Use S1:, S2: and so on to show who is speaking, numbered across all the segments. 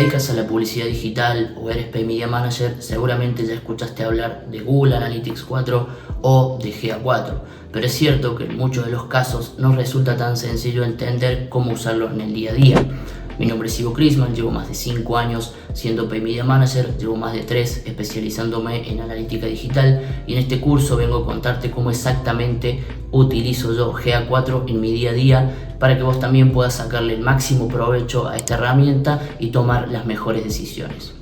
S1: dedicas a la publicidad digital o eres Paid Media Manager, seguramente ya escuchaste hablar de Google Analytics 4 o de GA4, pero es cierto que en muchos de los casos no resulta tan sencillo entender cómo usarlo en el día a día. Mi nombre es Ivo Crisman, llevo más de 5 años siendo Paid Media Manager, llevo más de 3 especializándome en analítica digital, y en este curso vengo a contarte cómo exactamente utilizo yo GA4 en mi día a día para que vos también puedas sacarle el máximo provecho a esta herramienta y tomar las mejores decisiones.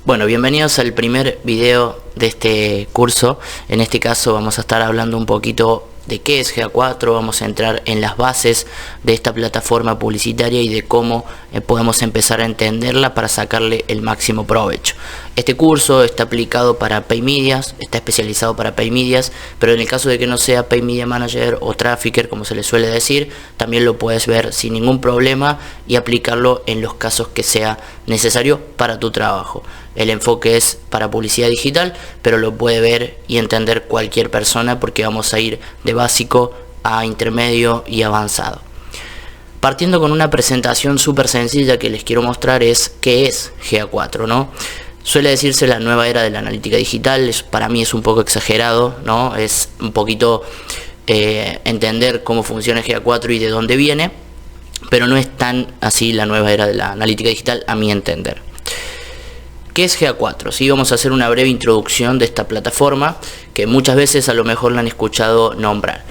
S1: Bueno, bienvenidos al primer video de este curso. En este caso vamos a estar hablando un poquito de qué es GA4, vamos a entrar en las bases de esta plataforma publicitaria y de cómo podemos empezar a entenderla para sacarle el máximo provecho. Este curso está aplicado para Paid Medias, está especializado para Paid Medias, pero en el caso de que no sea Paid Media Manager o Trafficker, como se le suele decir, también lo puedes ver sin ningún problema y aplicarlo en los casos que sea necesario para tu trabajo. El enfoque es para publicidad digital, pero lo puede ver y entender cualquier persona porque vamos a ir de básico a intermedio y avanzado. Partiendo con una presentación súper sencilla que les quiero mostrar es qué es GA4, ¿no? Suele decirse la nueva era de la analítica digital, para mí es un poco exagerado, ¿no? Es un poquito entender cómo funciona GA4 y de dónde viene, pero no es tan así la nueva era de la analítica digital a mi entender. ¿Qué es GA4? Sí, vamos a hacer una breve introducción de esta plataforma que muchas veces a lo mejor la han escuchado nombrar.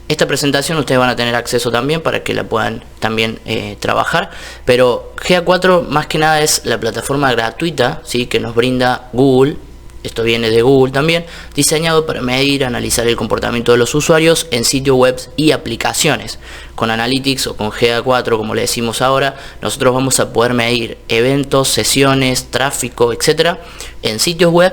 S1: Esta presentación ustedes van a tener acceso también para que la puedan también trabajar, pero GA4 más que nada es la plataforma gratuita, ¿sí?, que nos brinda Google. Esto viene de Google también, diseñado para medir, analizar el comportamiento de los usuarios en sitios web y aplicaciones. Con Analytics o con GA4, como le decimos ahora, nosotros vamos a poder medir eventos, sesiones, tráfico, etcétera, en sitios web,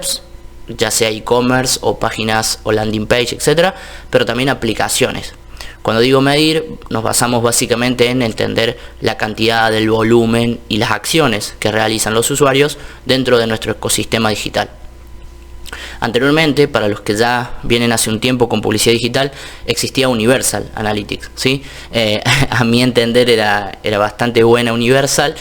S1: ya sea e-commerce o páginas o landing page, etcétera, pero también aplicaciones. Cuando digo medir, nos basamos básicamente en entender la cantidad del volumen y las acciones que realizan los usuarios dentro de nuestro ecosistema digital. Anteriormente, para los que ya vienen hace un tiempo con publicidad digital, existía Universal Analytics, ¿sí? A mi entender era bastante buena Universal.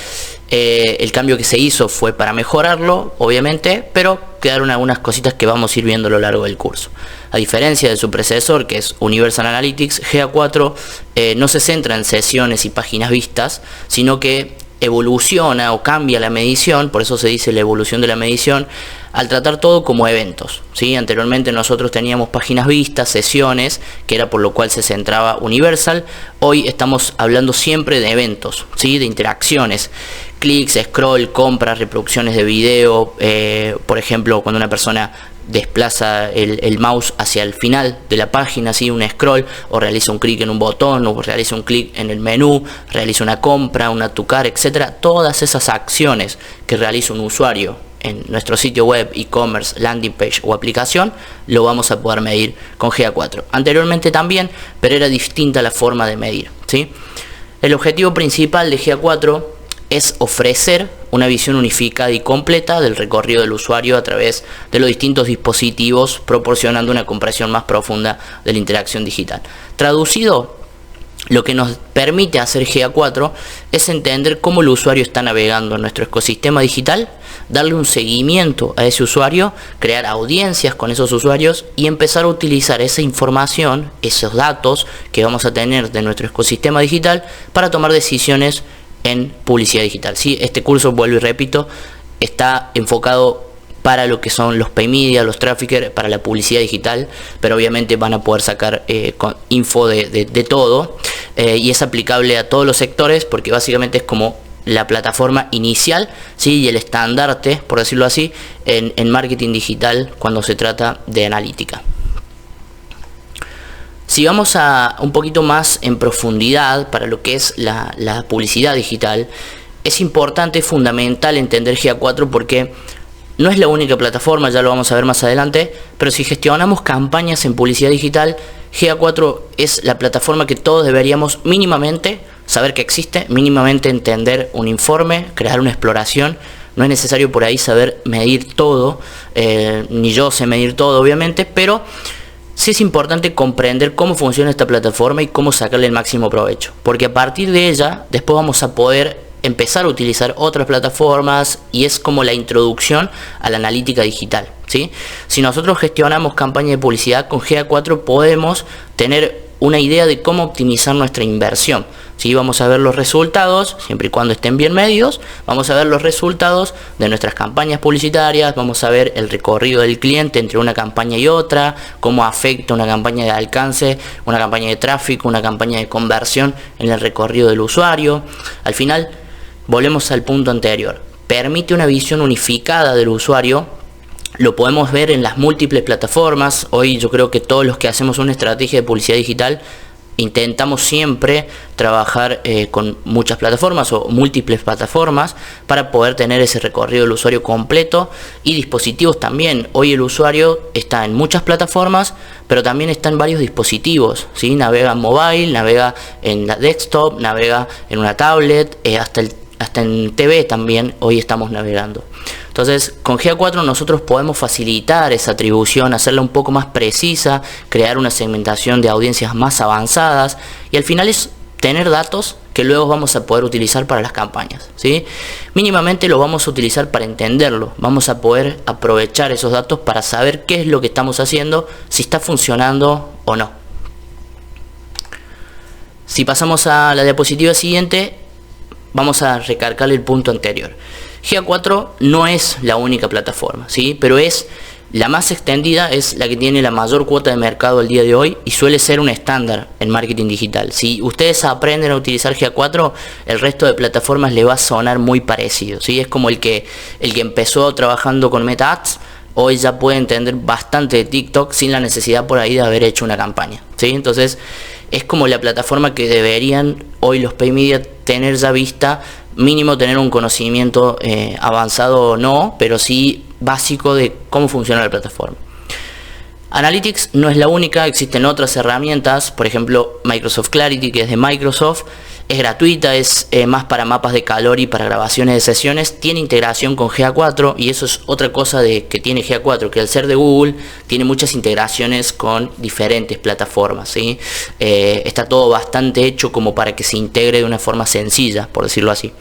S1: El cambio que se hizo fue para mejorarlo, obviamente, pero quedaron algunas cositas que vamos a ir viendo a lo largo del curso. A diferencia de su predecesor, que es Universal Analytics, GA4 no se centra en sesiones y páginas vistas, sino que evoluciona o cambia la medición, por eso se dice la evolución de la medición, al tratar todo como eventos, ¿sí? Anteriormente nosotros teníamos páginas vistas, sesiones, que era por lo cual se centraba Universal. Hoy estamos hablando siempre de eventos, ¿sí?, de interacciones, clics, scroll, compras, reproducciones de video, por ejemplo, cuando una persona desplaza el mouse hacia el final de la página, ¿sí?, un scroll, o realiza un clic en un botón, o realiza un clic en el menú, realiza una compra, una tucar, etcétera. Todas esas acciones que realiza un usuario en nuestro sitio web, e-commerce, landing page o aplicación, lo vamos a poder medir con GA4. Anteriormente también, pero era distinta la forma de medir, ¿sí? El objetivo principal de GA4 es ofrecer una visión unificada y completa del recorrido del usuario a través de los distintos dispositivos, proporcionando una comprensión más profunda de la interacción digital. Traducido, lo que nos permite hacer GA4 es entender cómo el usuario está navegando en nuestro ecosistema digital, darle un seguimiento a ese usuario, crear audiencias con esos usuarios y empezar a utilizar esa información, esos datos que vamos a tener de nuestro ecosistema digital para tomar decisiones en publicidad digital. ¿Sí? Este curso, vuelvo y repito, está enfocado para lo que son los Paid Media, los Trafficker, para la publicidad digital, pero obviamente van a poder sacar info de todo, y es aplicable a todos los sectores porque básicamente es como la plataforma inicial, ¿sí?, y el estandarte, por decirlo así, en marketing digital cuando se trata de analítica. Si vamos a un poquito más en profundidad para lo que es la publicidad digital, es importante, fundamental entender GA4 porque no es la única plataforma, ya lo vamos a ver más adelante, pero si gestionamos campañas en publicidad digital, GA4 es la plataforma que todos deberíamos mínimamente saber que existe, mínimamente entender un informe, crear una exploración. No es necesario por ahí saber medir todo, ni yo sé medir todo obviamente, pero sí es importante comprender cómo funciona esta plataforma y cómo sacarle el máximo provecho, porque a partir de ella después vamos a poder empezar a utilizar otras plataformas y es como la introducción a la analítica digital, ¿sí? Si nosotros gestionamos campaña de publicidad con GA4 podemos tener una idea de cómo optimizar nuestra inversión. ¿Sí? Vamos a ver los resultados, siempre y cuando estén bien medidos, vamos a ver los resultados de nuestras campañas publicitarias, vamos a ver el recorrido del cliente entre una campaña y otra, cómo afecta una campaña de alcance, una campaña de tráfico, una campaña de conversión en el recorrido del usuario. Al final, volvemos al punto anterior, permite una visión unificada del usuario. Lo podemos ver en las múltiples plataformas. Hoy yo creo que todos los que hacemos una estrategia de publicidad digital intentamos siempre trabajar con muchas plataformas o múltiples plataformas para poder tener ese recorrido del usuario completo, y dispositivos también. Hoy el usuario está en muchas plataformas, pero también está en varios dispositivos, ¿sí? Navega en mobile, navega en la desktop, navega en una tablet, hasta en TV también hoy estamos navegando. Entonces con GA4 nosotros podemos facilitar esa atribución, hacerla un poco más precisa, crear una segmentación de audiencias más avanzadas, y al final es tener datos que luego vamos a poder utilizar para las campañas, ¿sí? Mínimamente lo vamos a utilizar para entenderlo, vamos a poder aprovechar esos datos para saber qué es lo que estamos haciendo, si está funcionando o no. Si pasamos a la diapositiva siguiente, vamos a recalcar el punto anterior. GA4 no es la única plataforma, ¿sí? Pero es la más extendida, es la que tiene la mayor cuota de mercado al día de hoy y suele ser un estándar en marketing digital. Si ustedes aprenden a utilizar GA4, el resto de plataformas le va a sonar muy parecido, ¿sí? Es como el que empezó trabajando con Meta Ads, hoy ya puede entender bastante de TikTok sin la necesidad por ahí de haber hecho una campaña, ¿sí? Entonces es como la plataforma que deberían hoy los pay media tener ya vista, mínimo tener un conocimiento avanzado no, pero sí básico de cómo funciona la plataforma. Analytics no es la única, existen otras herramientas, por ejemplo Microsoft Clarity, que es de Microsoft, es gratuita, es más para mapas de calor y para grabaciones de sesiones, tiene integración con GA4, y eso es otra cosa que tiene GA4, que al ser de Google tiene muchas integraciones con diferentes plataformas, ¿sí? Está todo bastante hecho como para que se integre de una forma sencilla, por decirlo así.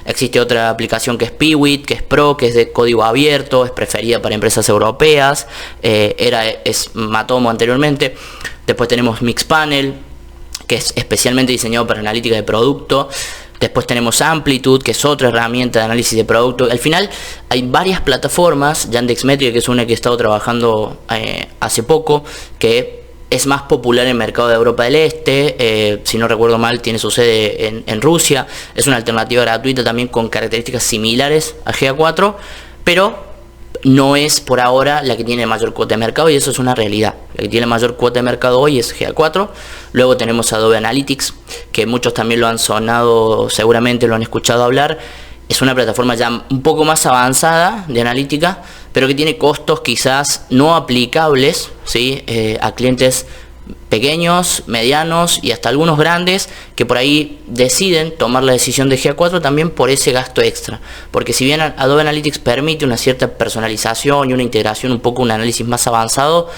S1: Existe otra aplicación que es Piwit, que es Pro, que es de código abierto, es preferida para empresas europeas, es Matomo anteriormente. Después tenemos Mixpanel, que es especialmente diseñado para analítica de producto. Después tenemos Amplitude, que es otra herramienta de análisis de producto. Al final hay varias plataformas, Yandexmetrics, que es una que he estado trabajando hace poco, que es más popular en el mercado de Europa del Este, si no recuerdo mal tiene su sede en Rusia, es una alternativa gratuita también con características similares a GA4, pero no es por ahora la que tiene mayor cuota de mercado, y eso es una realidad. La que tiene mayor cuota de mercado hoy es GA4. Luego tenemos Adobe Analytics, que muchos también lo han sonado, seguramente lo han escuchado hablar. Es una plataforma ya un poco más avanzada de analítica, pero que tiene costos quizás no aplicables, ¿sí? A clientes pequeños, medianos y hasta algunos grandes, que por ahí deciden tomar la decisión de GA4 también por ese gasto extra, porque si bien Adobe Analytics permite una cierta personalización y una integración, un poco un análisis más avanzado,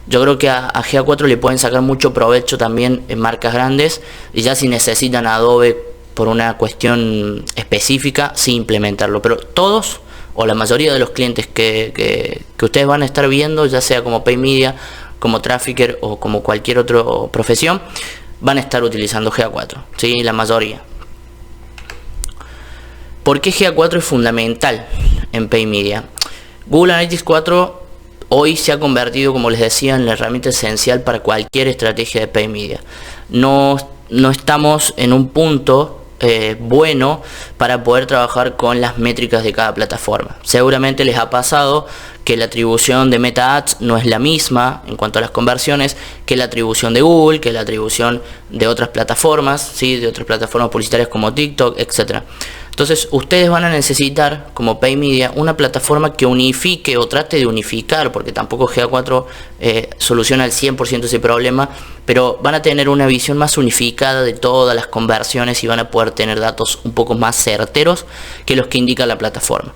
S1: yo creo que a GA4 le pueden sacar mucho provecho también en marcas grandes, y ya si necesitan Adobe por una cuestión específica, sí implementarlo. Pero todos o la mayoría de los clientes que ustedes van a estar viendo, ya sea como pay media, como trafficker o como cualquier otra profesión, van a estar utilizando GA4, ¿sí? La mayoría. ¿Por qué GA4 es fundamental en pay media? Google Analytics 4 hoy se ha convertido, como les decía, en la herramienta esencial para cualquier estrategia de pay media. No estamos en un punto bueno para poder trabajar con las métricas de cada plataforma. Seguramente les ha pasado que la atribución de Meta Ads no es la misma en cuanto a las conversiones que la atribución de Google, que la atribución de otras plataformas, ¿sí? De otras plataformas publicitarias como TikTok, etcétera. Entonces ustedes van a necesitar como pay media una plataforma que unifique o trate de unificar, porque tampoco GA4 soluciona al 100% ese problema, pero van a tener una visión más unificada de todas las conversiones y van a poder tener datos un poco más certeros que los que indica la plataforma.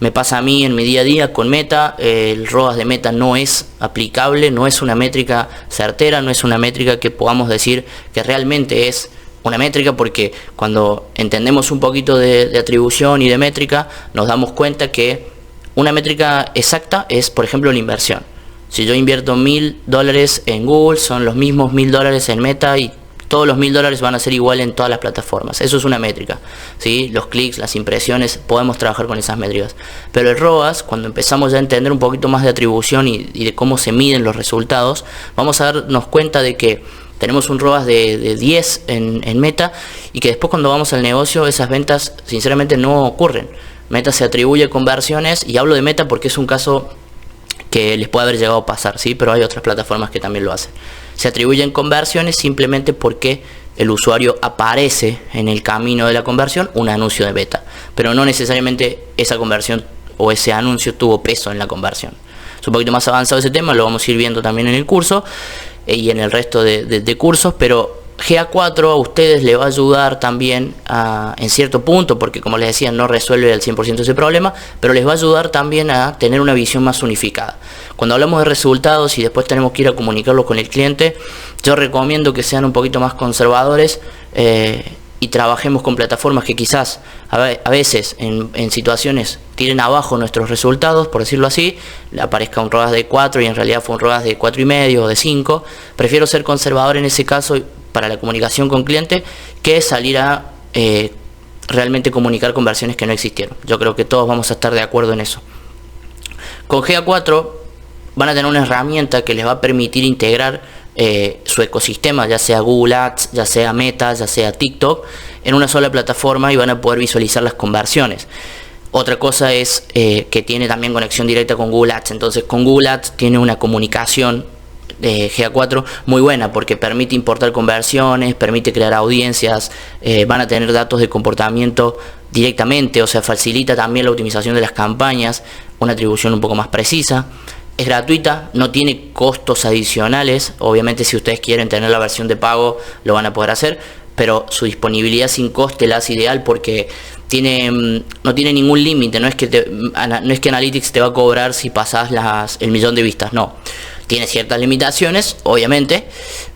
S1: Me pasa a mí en mi día a día con Meta, el ROAS de Meta no es aplicable, no es una métrica certera, no es una métrica que podamos decir que realmente es una métrica, porque cuando entendemos un poquito de atribución y de métrica, nos damos cuenta que una métrica exacta es, por ejemplo, la inversión. Si yo invierto $1000 en Google, son los mismos $1000 en Meta, y todos los $1000 van a ser igual en todas las plataformas. Eso es una métrica, ¿sí? Los clics, las impresiones, podemos trabajar con esas métricas. Pero el ROAS, cuando empezamos ya a entender un poquito más de atribución y de cómo se miden los resultados, vamos a darnos cuenta de que tenemos un ROAS de 10 en Meta, y que después, cuando vamos al negocio, esas ventas sinceramente no ocurren. Meta se atribuye conversiones, y hablo de Meta porque es un caso que les puede haber llegado a pasar, ¿sí? Pero hay otras plataformas que también lo hacen. Se atribuyen conversiones simplemente porque el usuario aparece en el camino de la conversión un anuncio de Meta, pero no necesariamente esa conversión o ese anuncio tuvo peso en la conversión. Es un poquito más avanzado ese tema, lo vamos a ir viendo también en el curso y en el resto de cursos, pero GA4 a ustedes le va a ayudar también en cierto punto, porque como les decía, no resuelve al 100% ese problema, pero les va a ayudar también a tener una visión más unificada. Cuando hablamos de resultados y después tenemos que ir a comunicarlos con el cliente, yo recomiendo que sean un poquito más conservadores y trabajemos con plataformas que quizás a veces en situaciones tiren abajo nuestros resultados, por decirlo así, le aparezca un ROAS de 4 y en realidad fue un ROAS de 4,5 o de 5. Prefiero ser conservador en ese caso para la comunicación con cliente, que salir a realmente comunicar conversiones que no existieron. Yo creo que todos vamos a estar de acuerdo en eso. Con GA4 van a tener una herramienta que les va a permitir integrar su ecosistema, ya sea Google Ads, ya sea Meta, ya sea TikTok, en una sola plataforma, y van a poder visualizar las conversiones. Otra cosa es que tiene también conexión directa con Google Ads. Entonces, con Google Ads tiene una comunicación de GA4 muy buena, porque permite importar conversiones, permite crear audiencias, van a tener datos de comportamiento directamente, o sea, facilita también la optimización de las campañas, una atribución un poco más precisa. Es gratuita, no tiene costos adicionales. Obviamente, si ustedes quieren tener la versión de pago, lo van a poder hacer, pero su disponibilidad sin coste la hace ideal, porque no tiene ningún límite. No es que Analytics te va a cobrar si pasas el 1.000.000 de vistas, no. Tiene ciertas limitaciones, obviamente,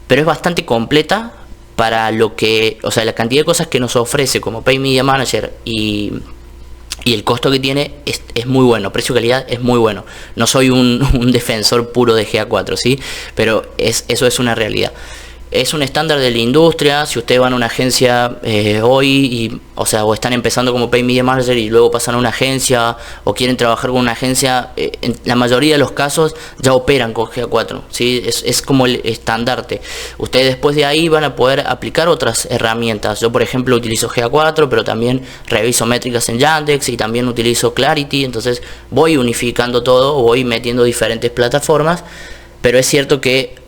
S1: pero es bastante completa para lo que, o sea, la cantidad de cosas que nos ofrece como Paid Media Manager y el costo que tiene es muy bueno. Precio-calidad es muy bueno. No soy un defensor puro de GA4, ¿sí? Pero eso es una realidad. Es un estándar de la industria. Si ustedes van a una agencia hoy, o están empezando como Paid Media Manager y luego pasan a una agencia, o quieren trabajar con una agencia, en la mayoría de los casos ya operan con GA4, ¿sí? Es como el estandarte. Ustedes después de ahí van a poder aplicar otras herramientas. Yo, por ejemplo, utilizo GA4, pero también reviso métricas en Yandex y también utilizo Clarity. Entonces voy unificando todo, voy metiendo diferentes plataformas, pero es cierto que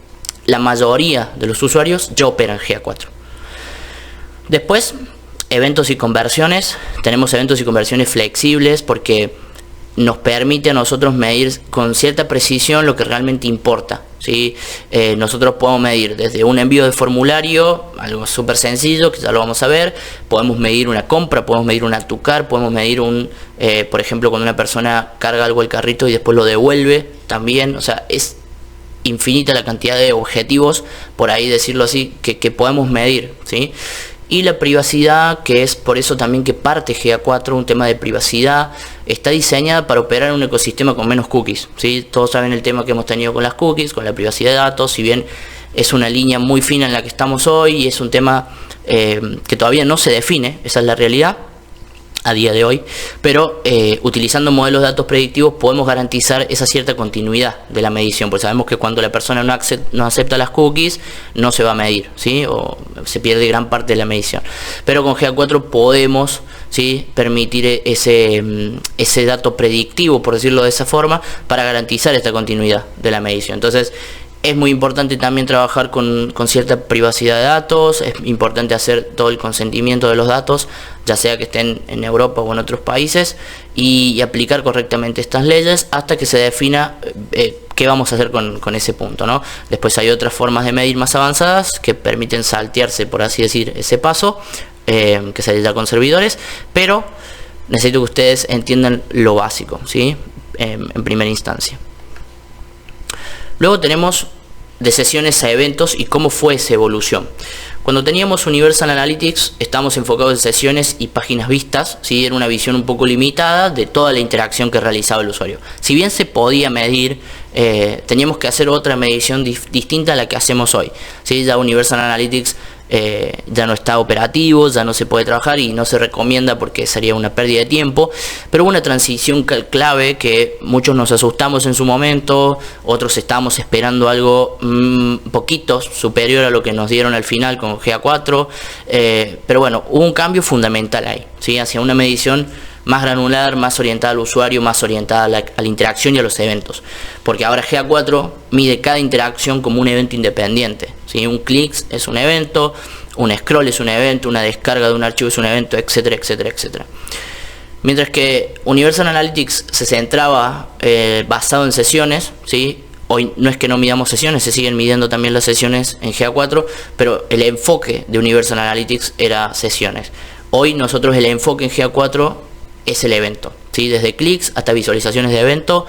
S1: la mayoría de los usuarios ya operan GA4. Después, eventos y conversiones. Tenemos eventos y conversiones flexibles, porque nos permite a nosotros medir con cierta precisión lo que realmente importa, ¿sí? Nosotros podemos medir desde un envío de formulario, algo súper sencillo, que ya lo vamos a ver. Podemos medir una compra, podemos medir un add to cart, podemos medir por ejemplo, cuando una persona carga algo al carrito y después lo devuelve también. O sea, es infinita la cantidad de objetivos, por ahí decirlo así, que podemos medir, ¿sí? Y la privacidad, que es por eso también que parte GA4, un tema de privacidad, está diseñada para operar en un ecosistema con menos cookies, ¿sí? Todos saben el tema que hemos tenido con las cookies, con la privacidad de datos. Si bien es una línea muy fina en la que estamos hoy, y es un tema que todavía no se define, esa es la realidad a día de hoy, pero utilizando modelos de datos predictivos podemos garantizar esa cierta continuidad de la medición, porque sabemos que cuando la persona no acepta las cookies, no se va a medir, ¿sí? O se pierde gran parte de la medición. Pero con GA4 podemos, ¿sí?, permitir ese dato predictivo, por decirlo de esa forma, para garantizar esta continuidad de la medición. Entonces, es muy importante también trabajar con cierta privacidad de datos. Es importante hacer todo el consentimiento de los datos, ya sea que estén en Europa o en otros países, y aplicar correctamente estas leyes hasta que se defina qué vamos a hacer con ese punto, ¿no? Después hay otras formas de medir más avanzadas que permiten saltearse, por así decir, ese paso, que se ya con servidores, pero necesito que ustedes entiendan lo básico, ¿sí? En primera instancia. Luego tenemos de sesiones a eventos y cómo fue esa evolución. Cuando teníamos Universal Analytics estábamos enfocados en sesiones y páginas vistas, ¿sí? Era una visión un poco limitada de toda la interacción que realizaba el usuario. Si bien se podía medir, teníamos que hacer otra medición distinta a la que hacemos hoy, ¿sí? Ya Universal Analytics ya no está operativo, ya no se puede trabajar y no se recomienda porque sería una pérdida de tiempo, pero hubo una transición clave que muchos nos asustamos en su momento, otros estábamos esperando algo poquito superior a lo que nos dieron al final con GA4, pero bueno, hubo un cambio fundamental ahí, ¿sí? Hacia una medición más granular, más orientada al usuario, más orientada a la interacción y a los eventos. Porque ahora GA4 mide cada interacción como un evento independiente, ¿sí? Un clic es un evento, un scroll es un evento, una descarga de un archivo es un evento, etcétera, etcétera, etcétera. Mientras que Universal Analytics se centraba basado en sesiones, ¿sí? Hoy no es que no midamos sesiones, se siguen midiendo también las sesiones en GA4, pero el enfoque de Universal Analytics era sesiones. Hoy nosotros el enfoque en GA4 es el evento, ¿sí? Desde clics hasta visualizaciones de evento,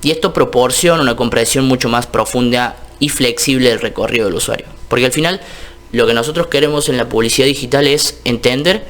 S1: y esto proporciona una comprensión mucho más profunda y flexible del recorrido del usuario, porque al final lo que nosotros queremos en la publicidad digital es entender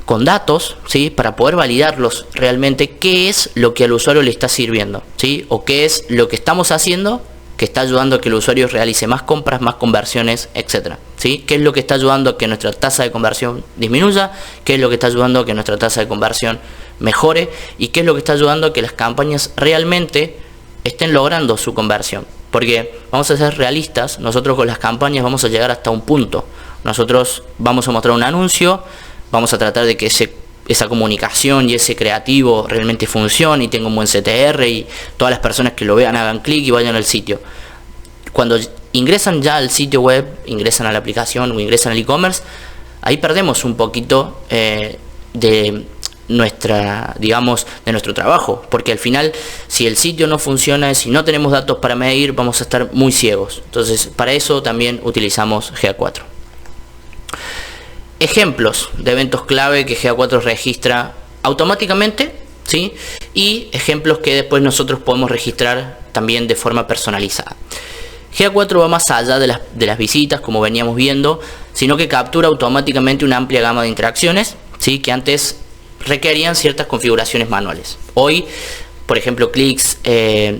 S1: con datos, ¿sí? Para poder validarlos realmente qué es lo que al usuario le está sirviendo, ¿sí? O qué es lo que estamos haciendo que está ayudando a que el usuario realice más compras, más conversiones, etcétera, ¿sí? ¿Qué es lo que está ayudando a que nuestra tasa de conversión disminuya? ¿Qué es lo que está ayudando a que nuestra tasa de conversión mejore? ¿Y qué es lo que está ayudando a que las campañas realmente estén logrando su conversión? Porque vamos a ser realistas, nosotros con las campañas vamos a llegar hasta un punto. Nosotros vamos a mostrar un anuncio, vamos a tratar de que esa comunicación y ese creativo realmente funcione y tenga un buen CTR y todas las personas que lo vean hagan clic y vayan al sitio. Cuando ingresan ya al sitio web, ingresan a la aplicación o ingresan al e-commerce, ahí perdemos un poquito de nuestro trabajo, porque al final si el sitio no funciona, si no tenemos datos para medir, vamos a estar muy ciegos. Entonces para eso también utilizamos GA4. Ejemplos de eventos clave que GA4 registra automáticamente, ¿sí? Y ejemplos que después nosotros podemos registrar también de forma personalizada. GA4 va más allá de las visitas, como veníamos viendo, sino que captura automáticamente una amplia gama de interacciones, ¿sí? Que antes requerían ciertas configuraciones manuales. Hoy, por ejemplo, clics,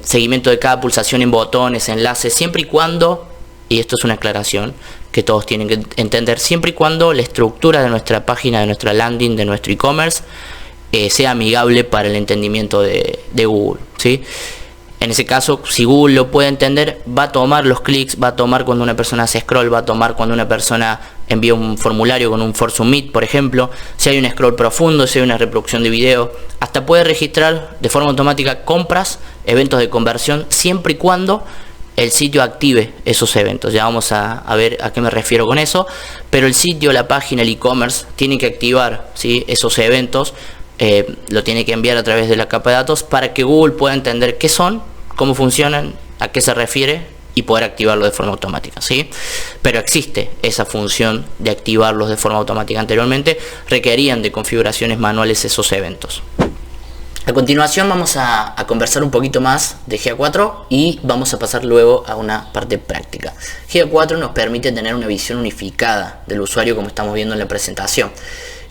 S1: seguimiento de cada pulsación en botones, enlaces, siempre y cuando, y esto es una aclaración que todos tienen que entender, siempre y cuando la estructura de nuestra página, de nuestra landing, de nuestro e-commerce sea amigable para el entendimiento de Google, ¿sí? En ese caso, si Google lo puede entender, va a tomar los clics, va a tomar cuando una persona hace scroll, va a tomar cuando una persona envía un formulario con un force submit, por ejemplo, si hay un scroll profundo, si hay una reproducción de video, hasta puede registrar de forma automática compras, eventos de conversión, siempre y cuando el sitio active esos eventos. Ya vamos a ver a qué me refiero con eso, pero el sitio, la página, el e-commerce tiene que activar, ¿sí? Esos eventos, lo tiene que enviar a través de la capa de datos para que Google pueda entender qué son, cómo funcionan, a qué se refiere y poder activarlo de forma automática, ¿sí? Pero existe esa función de activarlos de forma automática. Anteriormente requerían de configuraciones manuales esos eventos. A continuación vamos a conversar un poquito más de GA4 y vamos a pasar luego a una parte práctica. GA4 nos permite tener una visión unificada del usuario, como estamos viendo en la presentación.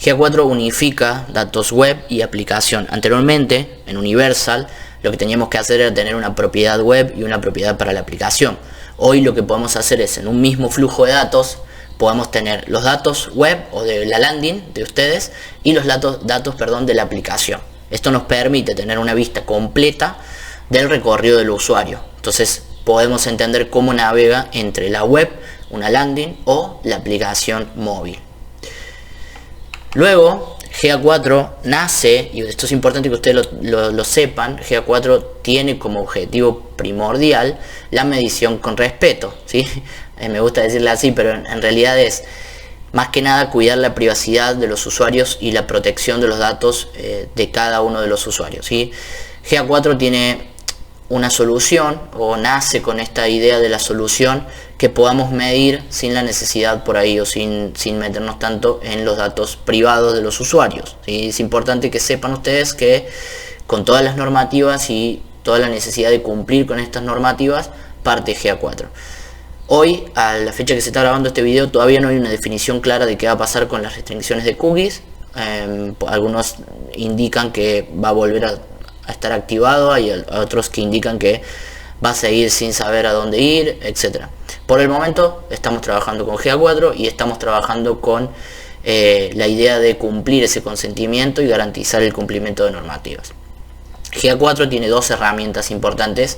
S1: GA4 unifica datos web y aplicación. Anteriormente, en Universal, lo que teníamos que hacer era tener una propiedad web y una propiedad para la aplicación. Hoy lo que podemos hacer es, en un mismo flujo de datos, podemos tener los datos web o de la landing de ustedes y los datos de la aplicación. Esto nos permite tener una vista completa del recorrido del usuario. Entonces podemos entender cómo navega entre la web, una landing o la aplicación móvil. Luego GA4 nace, y esto es importante que ustedes lo sepan, GA4 tiene como objetivo primordial la medición con respeto, ¿sí? Me gusta decirle así, pero en realidad es más que nada cuidar la privacidad de los usuarios y la protección de los datos de cada uno de los usuarios, ¿sí? GA4 tiene una solución, o nace con esta idea de la solución que podamos medir sin la necesidad por ahí o sin meternos tanto en los datos privados de los usuarios, ¿sí? Es importante que sepan ustedes que con todas las normativas y toda la necesidad de cumplir con estas normativas, parte de GA4. Hoy, a la fecha que se está grabando este video, todavía no hay una definición clara de qué va a pasar con las restricciones de cookies. Algunos indican que va a volver a estar activado, hay otros que indican que va a seguir sin saber a dónde ir, etc. Por el momento estamos trabajando con GA4 y estamos trabajando con la idea de cumplir ese consentimiento y garantizar el cumplimiento de normativas. GA4 tiene dos herramientas importantes.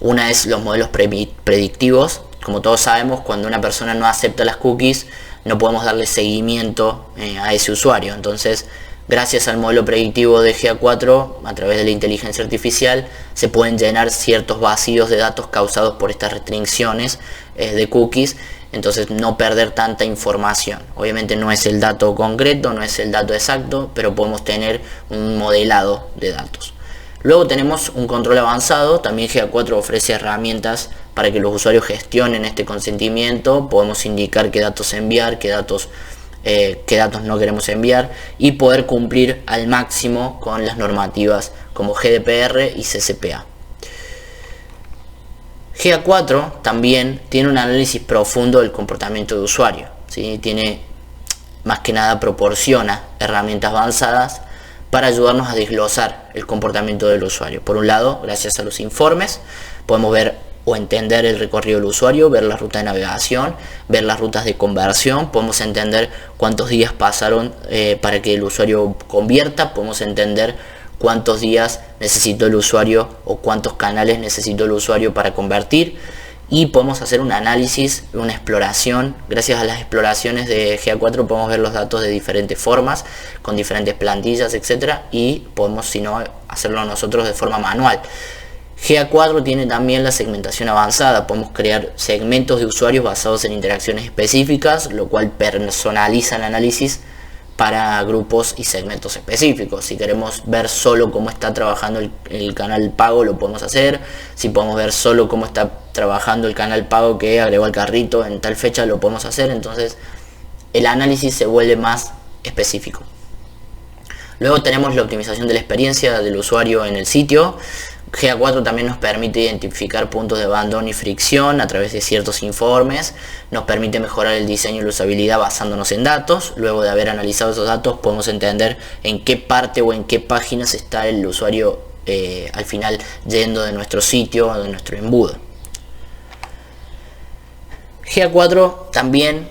S1: Una es los modelos predictivos. Como todos sabemos, cuando una persona no acepta las cookies, no podemos darle seguimiento a ese usuario. Entonces, gracias al modelo predictivo de GA4, a través de la inteligencia artificial, se pueden llenar ciertos vacíos de datos causados por estas restricciones de cookies. Entonces, no perder tanta información. Obviamente no es el dato concreto, no es el dato exacto, pero podemos tener un modelado de datos. Luego tenemos un control avanzado. También GA4 ofrece herramientas para que los usuarios gestionen este consentimiento. Podemos indicar qué datos enviar, qué datos no queremos enviar, y poder cumplir al máximo con las normativas como GDPR y CCPA. GA4 también tiene un análisis profundo del comportamiento de usuario, ¿sí? Más que nada proporciona herramientas avanzadas para ayudarnos a desglosar el comportamiento del usuario. Por un lado, gracias a los informes, podemos ver o entender el recorrido del usuario, ver la ruta de navegación, ver las rutas de conversión, podemos entender cuántos días pasaron para que el usuario convierta, podemos entender cuántos días necesitó el usuario o cuántos canales necesitó el usuario para convertir, y podemos hacer un análisis, una exploración. Gracias a las exploraciones de GA4 podemos ver los datos de diferentes formas, con diferentes plantillas, etcétera, y podemos, si no, hacerlo nosotros de forma manual. GA4 tiene también la segmentación avanzada. Podemos crear segmentos de usuarios basados en interacciones específicas, lo cual personaliza el análisis para grupos y segmentos específicos. Si queremos ver solo cómo está trabajando el canal pago, lo podemos hacer. Si podemos ver solo cómo está trabajando el canal pago que agregó al carrito en tal fecha, lo podemos hacer. Entonces el análisis se vuelve más específico. Luego tenemos la optimización de la experiencia del usuario en el sitio. GA4 también nos permite identificar puntos de abandono y fricción a través de ciertos informes. Nos permite mejorar el diseño y la usabilidad basándonos en datos. Luego de haber analizado esos datos, podemos entender en qué parte o en qué páginas está el usuario al final yendo de nuestro sitio o de nuestro embudo. GA4 también,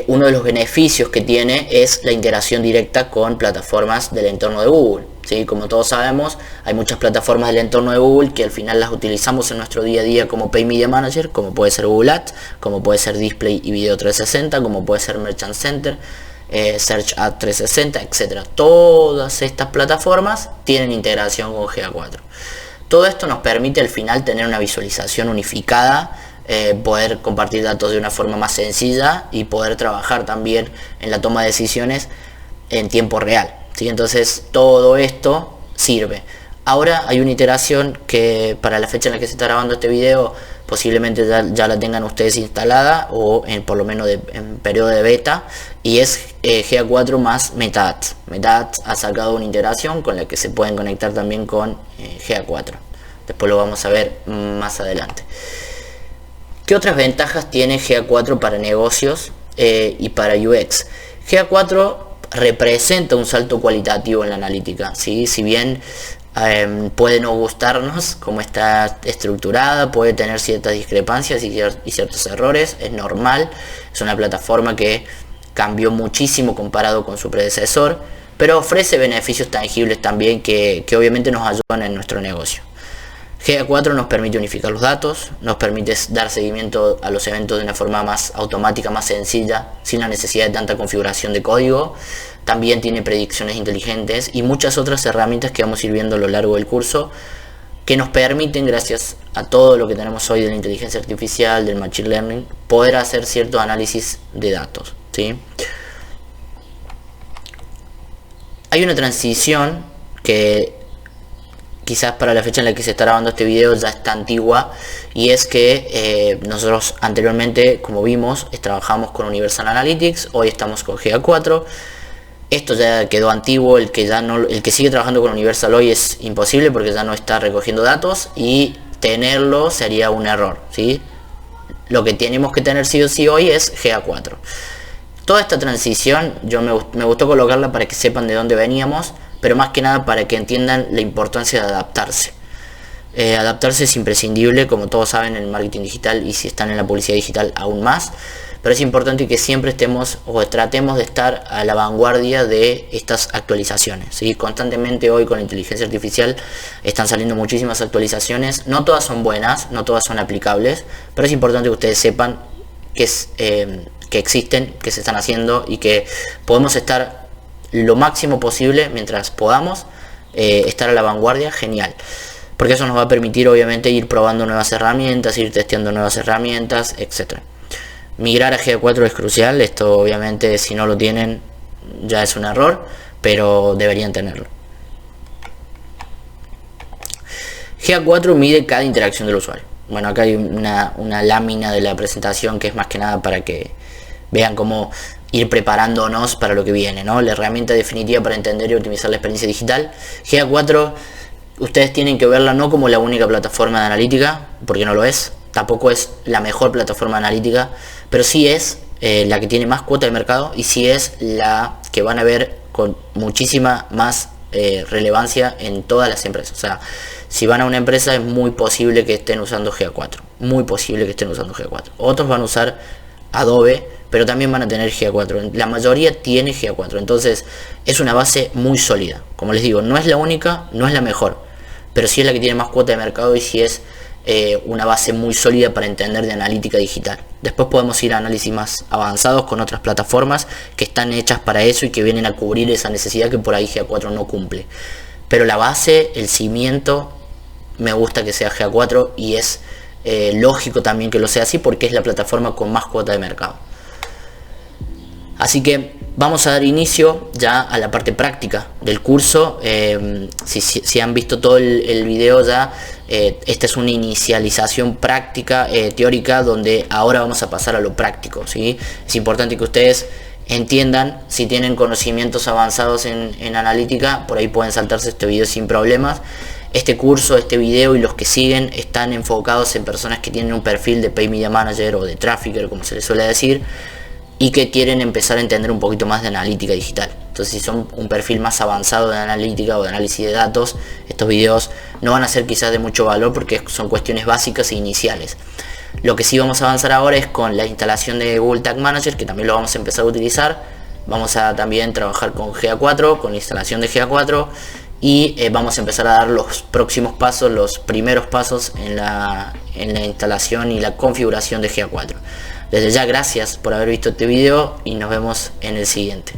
S1: uno de los beneficios que tiene es la integración directa con plataformas del entorno de Google. ¿Sí? Como todos sabemos, hay muchas plataformas del entorno de Google que al final las utilizamos en nuestro día a día como Pay Media Manager, como puede ser Google Ads, como puede ser Display y Video 360, como puede ser Merchant Center, Search Ad 360, etc. Todas estas plataformas tienen integración con GA4. Todo esto nos permite al final tener una visualización unificada, poder compartir datos de una forma más sencilla y poder trabajar también en la toma de decisiones en tiempo real. ¿Sí? Entonces todo esto sirve. Ahora hay una iteración que para la fecha en la que se está grabando este video posiblemente ya la tengan ustedes instalada o por lo menos en periodo de beta, y es GA4 más MetaAds. MetaAds ha sacado una integración con la que se pueden conectar también con GA4. Después lo vamos a ver más adelante. ¿Qué otras ventajas tiene GA4 para negocios y para UX? GA4 representa un salto cualitativo en la analítica, ¿sí? Si bien puede no gustarnos cómo está estructurada, puede tener ciertas discrepancias y ciertos errores, es normal. Es una plataforma que cambió muchísimo comparado con su predecesor, pero ofrece beneficios tangibles también que obviamente nos ayudan en nuestro negocio. GA4 nos permite unificar los datos, nos permite dar seguimiento a los eventos de una forma más automática, más sencilla, sin la necesidad de tanta configuración de código. También tiene predicciones inteligentes y muchas otras herramientas que vamos a ir viendo a lo largo del curso, que nos permiten, gracias a todo lo que tenemos hoy de la inteligencia artificial, del machine learning, poder hacer cierto análisis de datos, ¿sí? Hay una transición que quizás para la fecha en la que se está grabando este video ya está antigua, y es que nosotros anteriormente, como vimos, trabajamos con Universal Analytics, hoy estamos con GA4. Esto ya quedó antiguo, el que sigue trabajando con Universal hoy es imposible porque ya no está recogiendo datos, y
S2: tenerlo sería un error, ¿sí? Lo que tenemos que tener sí o sí hoy es GA4. Toda esta transición me gustó colocarla para que sepan de dónde veníamos, pero más que nada para que entiendan la importancia de adaptarse. Adaptarse es imprescindible, como todos saben, en el marketing digital, y si están en la publicidad digital aún más. Pero es importante que siempre estemos o tratemos de estar a la vanguardia de estas actualizaciones, ¿sí? Constantemente hoy con la inteligencia artificial están saliendo muchísimas actualizaciones. No todas son buenas, no todas son aplicables, pero es importante que ustedes sepan que existen, que se están haciendo y que podemos estar lo máximo posible mientras podamos estar a la vanguardia. Genial, porque eso nos va a permitir obviamente ir probando nuevas herramientas, ir testeando nuevas herramientas, etcétera. Migrar a GA4 es crucial. Esto obviamente si no lo tienen ya es un error, pero deberían tenerlo. GA4 mide cada interacción del usuario. Bueno, acá hay una lámina de la presentación que es más que nada para que vean cómo ir preparándonos para lo que viene, ¿no? La herramienta definitiva para entender y optimizar la experiencia digital. GA4 ustedes tienen que verla no como la única plataforma de analítica, porque no lo es. Tampoco es la mejor plataforma analítica, pero sí es la que tiene más cuota de mercado y sí es la que van a ver con muchísima más relevancia en todas las empresas. O sea, si van a una empresa es muy posible que estén usando GA4, muy posible que estén usando GA4. Otros van a usar Adobe, pero también van a tener GA4. La mayoría tiene GA4, entonces es una base muy sólida. Como les digo, no es la única, no es la mejor, pero sí es la que tiene más cuota de mercado y sí es una base muy sólida para entender de analítica digital. Después podemos ir a análisis más avanzados con otras plataformas que están hechas para eso y que vienen a cubrir esa necesidad que por ahí GA4 no cumple. Pero la base, el cimiento, me gusta que sea GA4 y es lógico también que lo sea así porque es la plataforma con más cuota de mercado. Así que vamos a dar inicio ya a la parte práctica del curso. Si han visto todo el video ya, esta es una inicialización práctica, teórica, donde ahora vamos a pasar a lo práctico, ¿sí? Es importante que ustedes entiendan, si tienen conocimientos avanzados en analítica, por ahí pueden saltarse este video sin problemas. Este curso, este video y los que siguen están enfocados en personas que tienen un perfil de Paid Media Manager o de Trafficker, como se les suele decir, y que quieren empezar a entender un poquito más de analítica digital. Entonces, si son un perfil más avanzado de analítica o de análisis de datos, estos videos no van a ser quizás de mucho valor porque son cuestiones básicas e iniciales. Lo que sí vamos a avanzar ahora es con la instalación de Google Tag Manager, que también lo vamos a empezar a utilizar. Vamos a también trabajar con GA4, con la instalación de GA4, y vamos a empezar a dar los próximos pasos, los primeros pasos en la instalación y la configuración de GA4. Desde ya, gracias por haber visto este video y nos vemos en el siguiente.